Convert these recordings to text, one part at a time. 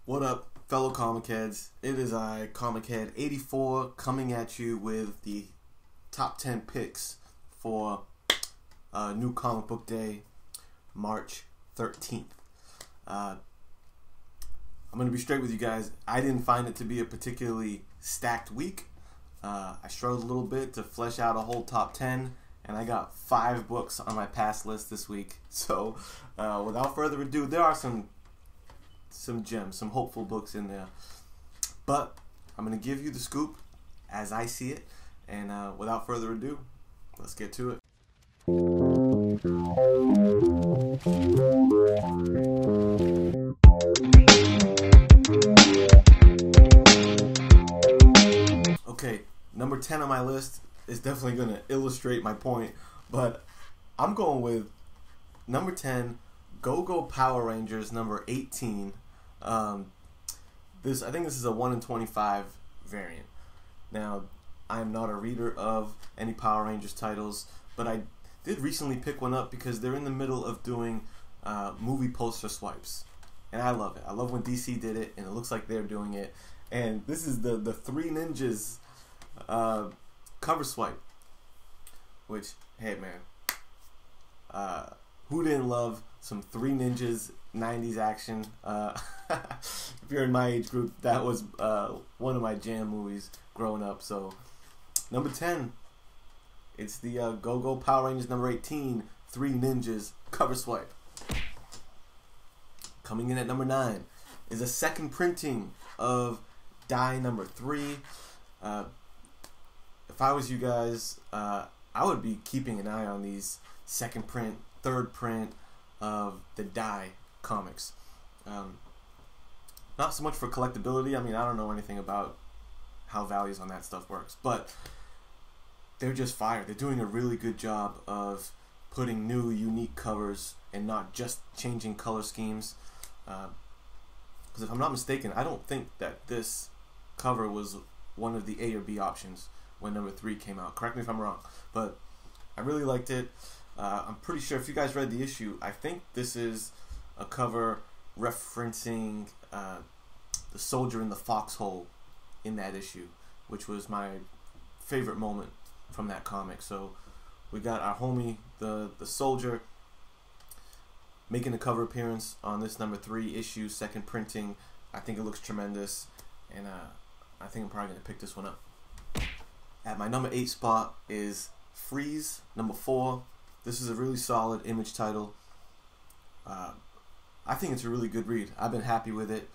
What up, fellow comic heads? It is I, Comic Head 84, coming at you with the top 10 picks for New Comic Book Day, March 13th. I'm going to be straight with you guys. I didn't find it to be a particularly stacked week. I struggled a little bit to flesh out a whole top 10, and I got 5 books on my pass list this week. So, without further ado, there are some gems, some hopeful books in there. But I'm going to give you the scoop as I see it. And without further ado, let's get to it. Okay, number 10 on my list is definitely going to illustrate my point. But I'm going with number 10, Go-Go Power Rangers number 18. I think this is a 1 in 25 variant. Now, I am not a reader of any Power Rangers titles, but I did recently pick one up because they're in the middle of doing movie poster swipes, and I love it. I love when DC did it, and it looks like they're doing it. And this is the Three Ninjas cover swipe, which, hey man, who didn't love some Three Ninjas 90s action? If you're in my age group, that was one of my jam movies growing up. So, number 10, it's the Go-Go Power Rangers number 18, Three Ninjas cover swipe. Coming in at number 9 is a second printing of Die number 3. If I was you guys, I would be keeping an eye on these second print, third print of the Die comics. Not so much for collectability. I mean, I don't know anything about how values on that stuff works, but they're just fire. They're doing a really good job of putting new, unique covers and not just changing color schemes. Because if I'm not mistaken, I don't think that this cover was one of the A or B options when number 3 came out. Correct me if I'm wrong, but I really liked it. I'm pretty sure if you guys read the issue, I think this is a cover referencing the soldier in the foxhole in that issue, which was my favorite moment from that comic. So we got our homie, the soldier, making a cover appearance on this number 3 issue, second printing. I think it looks tremendous, and I think I'm probably going to pick this one up. At my number 8 spot is Freeze, number 4. This is a really solid Image title. I think it's a really good read. I've been happy with it.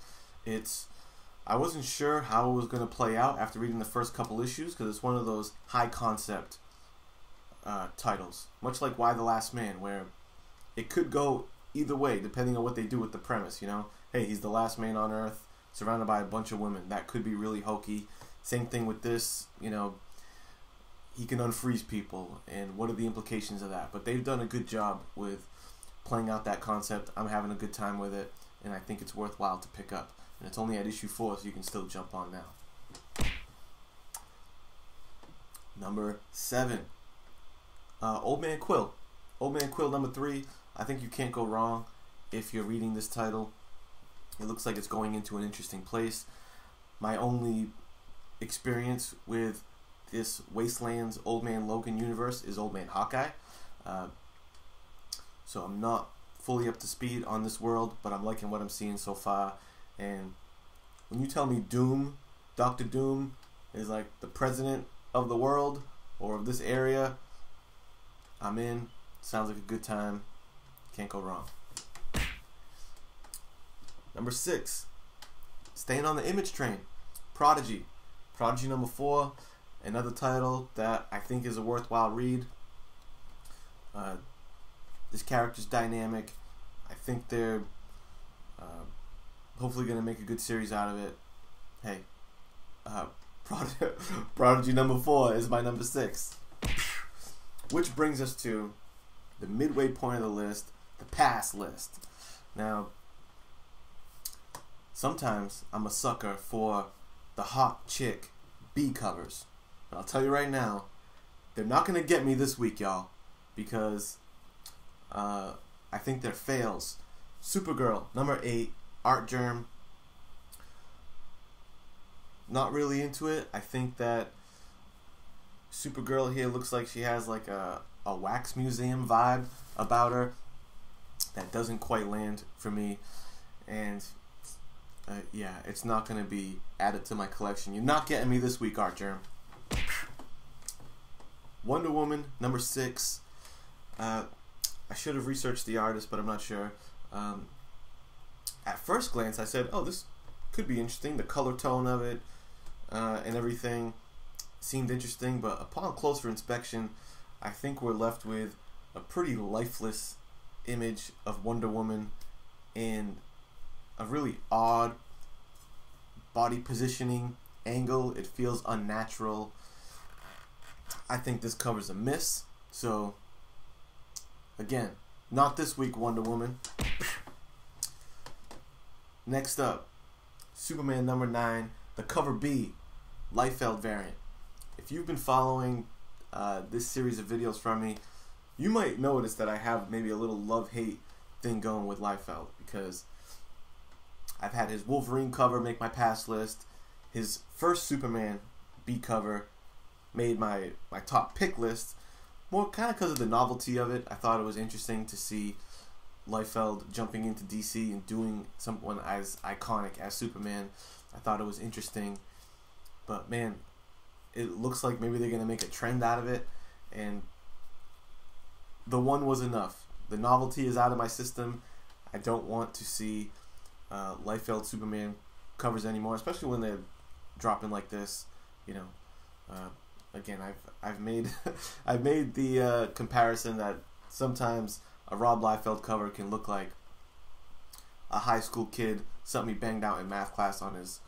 I wasn't sure how it was going to play out after reading the first couple issues, because it's one of those high concept titles, much like Why the Last Man, where it could go either way depending on what they do with the premise. You know, hey, he's the last man on Earth, surrounded by a bunch of women. That could be really hokey. Same thing with this. You know, he can unfreeze people, and what are the implications of that? But they've done a good job with playing out that concept. I'm having a good time with it, and I think it's worthwhile to pick up. And it's only at issue 4, so you can still jump on now. Number 7, Old Man Quill. Old Man Quill number 3. I think you can't go wrong if you're reading this title. It looks like it's going into an interesting place. My only experience with this Wasteland's Old Man Logan universe is Old Man Hawkeye. So I'm not fully up to speed on this world, but I'm liking what I'm seeing so far. And when you tell me Doom, Dr. Doom, is like the president of the world or of this area, I'm in. Sounds like a good time. Can't go wrong. Number 6, staying on the Image train, Prodigy. Prodigy number 4, another title that I think is a worthwhile read. This character's dynamic. I think they're hopefully going to make a good series out of it. Hey, Prodigy number 4 is my number 6. Which brings us to the midway point of the list, the pass list. Now, sometimes I'm a sucker for the hot chick B covers. But I'll tell you right now, they're not going to get me this week, y'all, because I think they're fails. Supergirl, number 8, Art Germ. not really into it. I think that Supergirl here looks like she has like a wax museum vibe about her that doesn't quite land for me. And yeah, it's not going to be added to my collection. You're not getting me this week, Art Germ. Wonder Woman, number 6. I should have researched the artist, but I'm not sure. At first glance, I said, oh, this could be interesting. The color tone of it and everything seemed interesting, but upon closer inspection, I think we're left with a pretty lifeless image of Wonder Woman in a really odd body positioning angle. It feels unnatural. I think this cover's a miss. So, again, not this week, Wonder Woman. Next up, Superman number 9, the cover B, Liefeld variant. If you've been following this series of videos from me, you might notice that I have maybe a little love-hate thing going with Liefeld, because I've had his Wolverine cover make my pass list. His first Superman B cover made my top pick list, more kind of because of the novelty of it. I thought it was interesting to see Liefeld jumping into DC and doing someone as iconic as Superman. I thought it was interesting, but man, it looks like maybe they're going to make a trend out of it, and the one was enough. The novelty is out of my system. I don't want to see Liefeld Superman covers anymore, especially when they're dropping like this. You know, again, I've made I've made the comparison that sometimes a Rob Liefeld cover can look like a high school kid, something he banged out in math class on his,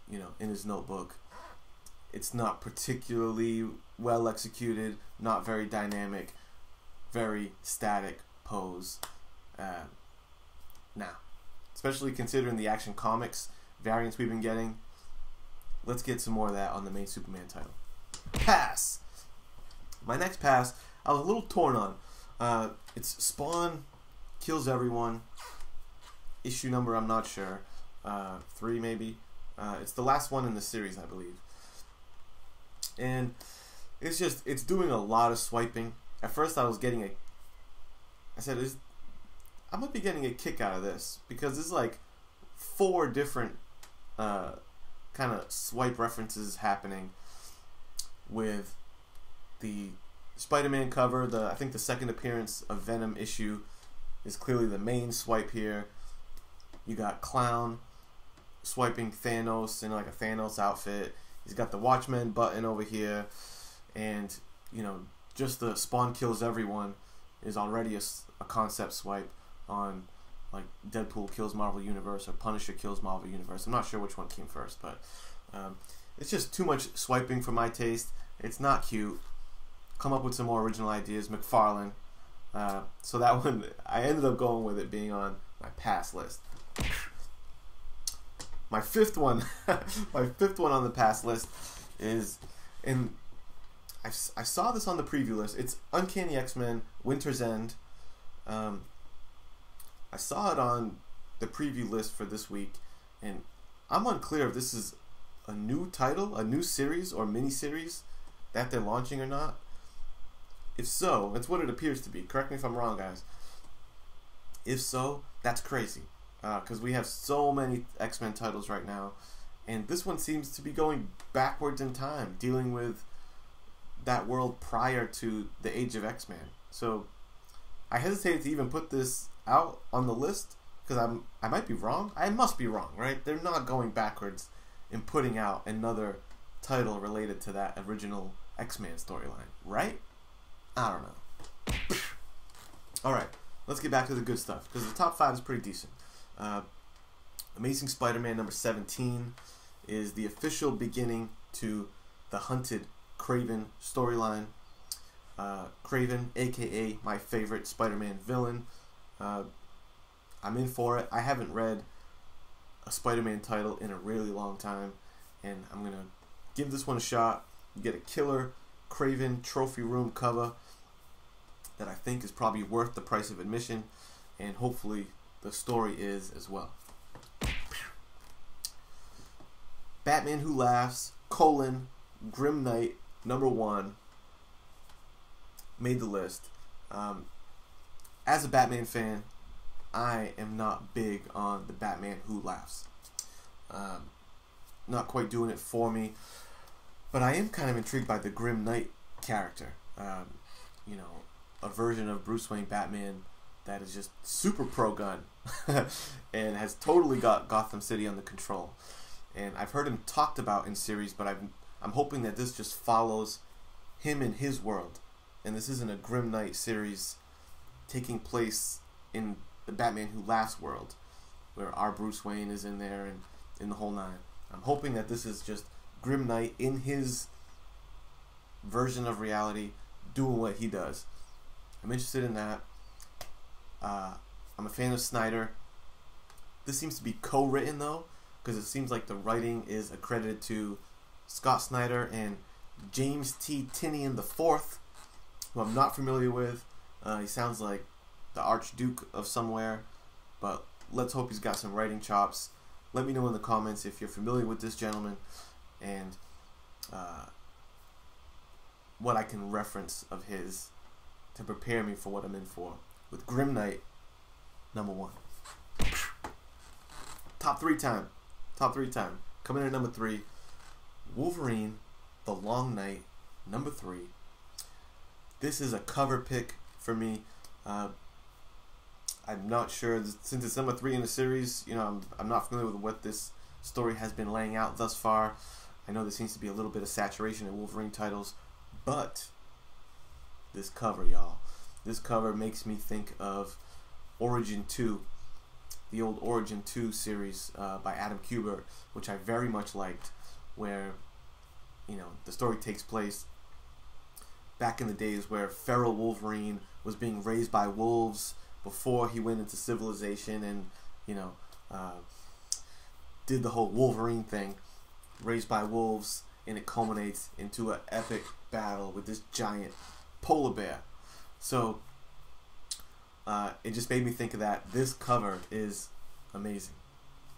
in his notebook. It's not particularly well executed, not very dynamic, very static pose. Now, especially considering the Action Comics variants we've been getting, let's get some more of that on the main Superman title. Pass! My next pass, I was a little torn on. It's Spawn Kills Everyone. Issue number, I'm not sure. 3 maybe. It's the last one in the series, I believe. And it's doing a lot of swiping. At first I might be getting a kick out of this, because there's like 4 different kind of swipe references happening with the Spider-Man cover. I think the second appearance of Venom issue is clearly the main swipe here. You got Clown swiping Thanos in like a Thanos outfit. He's got the Watchmen button over here, and just the Spawn Kills Everyone is already a concept swipe on like Deadpool Kills Marvel Universe or Punisher Kills Marvel Universe. I'm not sure which one came first, but it's just too much swiping for my taste. It's not cute. Come up with some more original ideas, McFarlane. So that one, I ended up going with it being on my pass list. My fifth one, on the pass list is, and I saw this on the preview list. It's Uncanny X-Men Winter's End. I saw it on the preview list for this week, and I'm unclear if this is a new title, a new series or mini-series that they're launching or not. If so, it's what it appears to be. Correct me if I'm wrong, guys. If so, that's crazy. Because we have so many X-Men titles right now, and this one seems to be going backwards in time, dealing with that world prior to the Age of X-Men. So I hesitate to even put this out on the list, because I might be wrong. I must be wrong, right? They're not going backwards in putting out another title related to that original X-Men storyline, right? I don't know. Alright, let's get back to the good stuff, because the top 5 is pretty decent. Amazing Spider-Man number 17 is the official beginning to the Hunted Kraven storyline. Kraven, aka my favorite Spider-Man villain. I'm in for it. I haven't read a Spider-Man title in a really long time, and I'm gonna give this one a shot. You get a killer Kraven trophy room cover that I think is probably worth the price of admission, and hopefully the story is as well. Batman Who Laughs, Grim Knight, #1, made the list. As a Batman fan, I am not big on the Batman Who Laughs. Not quite doing it for me, but I am kind of intrigued by the Grim Knight character. You know, a version of Bruce Wayne Batman that is just super pro-gun and has totally got Gotham City under control. And I've heard him talked about in series, but I'm hoping that this just follows him in his world. And this isn't a Grim Knight series taking place in the Batman Who Laughs world, where our Bruce Wayne is in there and in the whole nine. I'm hoping that this is just Grim Knight in his version of reality, doing what he does. I'm interested in that. I'm a fan of Snyder. This seems to be co-written though, because it seems like the writing is accredited to Scott Snyder and James T. Tinian IV, who I'm not familiar with. He sounds like the Archduke of somewhere, but let's hope he's got some writing chops. Let me know in the comments if you're familiar with this gentleman and what I can reference of his to prepare me for what I'm in for. With Grim Knight, #1. Top three time. Coming in at #3, Wolverine, The Long Night, #3. This is a cover pick for me. I'm not sure, since it's #3 in the series, you know, I'm not familiar with what this story has been laying out thus far. I know there seems to be a little bit of saturation in Wolverine titles, but this cover, y'all. This cover makes me think of Origin 2, the old Origin 2 series by Adam Kubert, which I very much liked, where, you know, the story takes place back in the days where feral Wolverine was being raised by wolves before he went into civilization and, you know, did the whole Wolverine thing, raised by wolves, and it culminates into an epic battle with this giant polar bear. So it just made me think of that. This cover is amazing.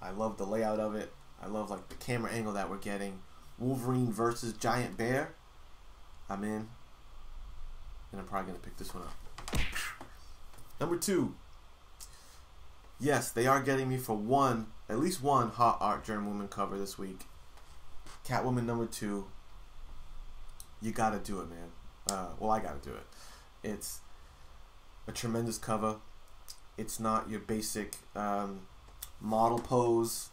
I love the layout of it. I love like the camera angle that we're getting. Wolverine versus giant bear. I'm in. And I'm probably going to pick this one up. #2. Yes, they are getting me for at least one Hot Art German Woman cover this week. Catwoman #2. You got to do it, man. Well, I got to do it. It's a tremendous cover. It's not your basic model pose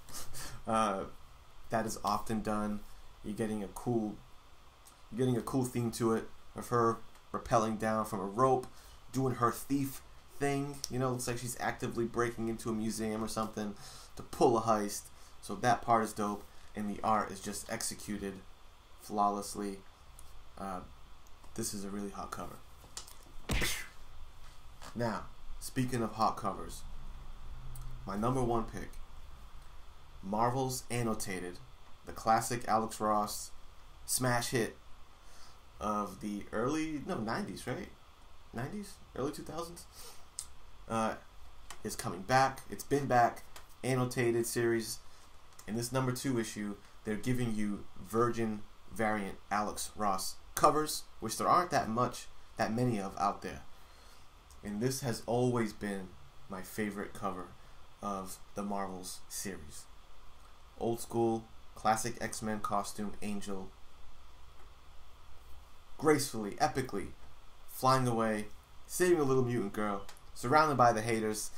that is often done. You're getting a cool theme to it of her rappelling down from a rope, doing her thief thing. You know, looks like she's actively breaking into a museum or something to pull a heist. So that part is dope, and the art is just executed flawlessly. This is a really hot cover. Now, speaking of hot covers, my '1 pick, Marvel's Annotated, the classic Alex Ross smash hit of the early 90s, right? 90s? Early 2000s? Is coming back. It's been back. Annotated series. In this #2 issue, they're giving you Virgin variant Alex Ross covers, which there aren't that many of out there. And this has always been my favorite cover of the Marvel's series. Old school, classic X-Men costume, Angel, gracefully, epically, flying away, saving a little mutant girl, surrounded by the haters.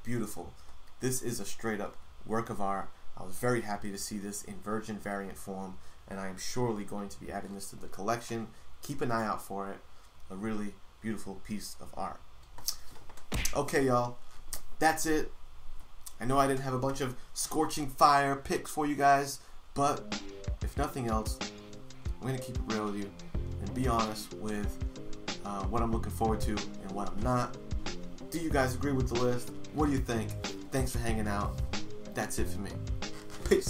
Beautiful. This is a straight up work of art. I was very happy to see this in Virgin variant form, and I am surely going to be adding this to the collection. Keep an eye out for it. A really beautiful piece of art. Okay, y'all. That's it. I know I didn't have a bunch of scorching fire picks for you guys, but if nothing else, I'm going to keep it real with you and be honest with what I'm looking forward to and what I'm not. Do you guys agree with the list? What do you think? Thanks for hanging out. That's it for me. Peace.